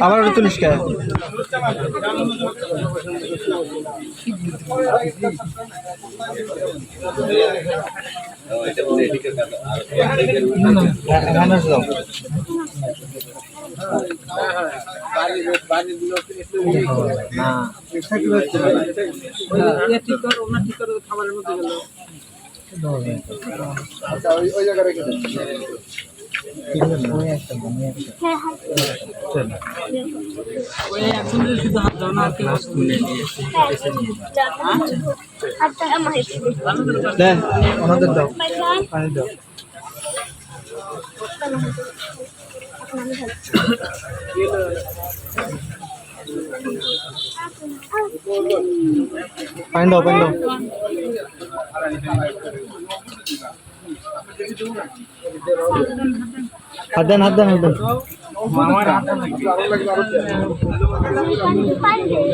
আবার তুলিস কে ওনাদের দাও পানি দাও পানি দাও হাত দেন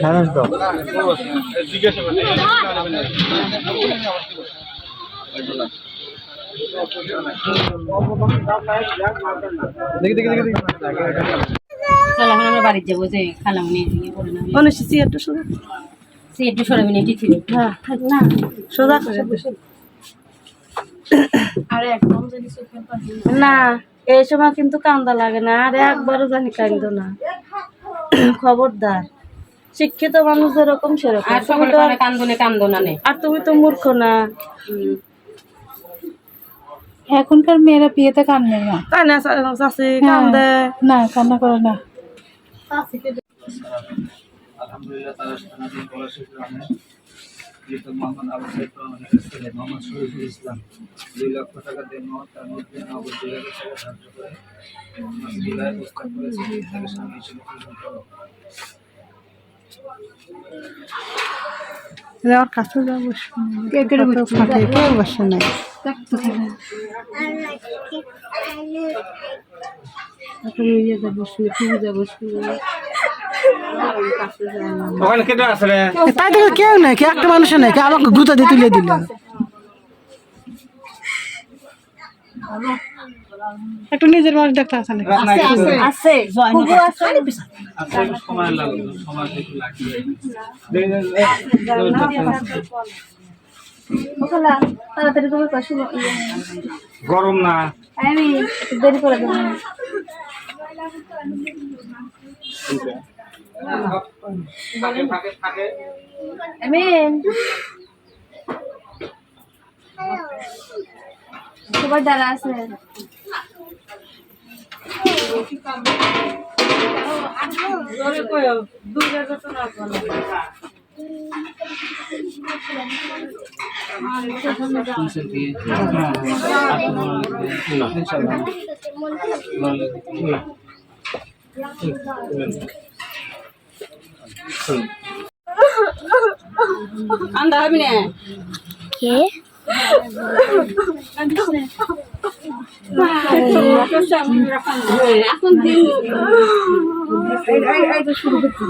হ্যাঁ দাও দেখি চলো এখন আমরা বাড়িতে যাবো যে খালামনি একটু সরাবি না চিঠি না সোজা না এই সময় কিন্তু কান্দা লাগে না আর একবারও জানি কান্দ না খবরদার শিক্ষিত মানুষ যেরকম সেরকম আর সবাই কান্দো না আর তুমি তো মূর্খ না এখনকার মেয়েরা বিয়েতে কান্দে না তাই না চাষি কান্দে না কান্না করে না আলহামদুলিল্লাহ তারা মোহাম্মদ শরীফুল ইসলাম 2 লক্ষ টাকা দিয়ে তার মধ্যে নগদ 2,000 টাকা ধার্য করে বিদায় প্রস্তাব করেছে তাদের স্বামী হিসেবে ওর কাছে কেউ বসে নাই কেউ নাই একটা মানুষের নাই আমাকে গুতা দিয়ে তুলে দিল একটু নিজের মানুষ দেখতে আসে না আছে সময় লাগবে সময় একটু লাগবে তাড়াতাড়ি তোমার পাশে গরম না আমি দেরি করে দেবো সবাই দাঁড়া আছে আন্দা হবি না কে এখন দিন শুরু হচ্ছে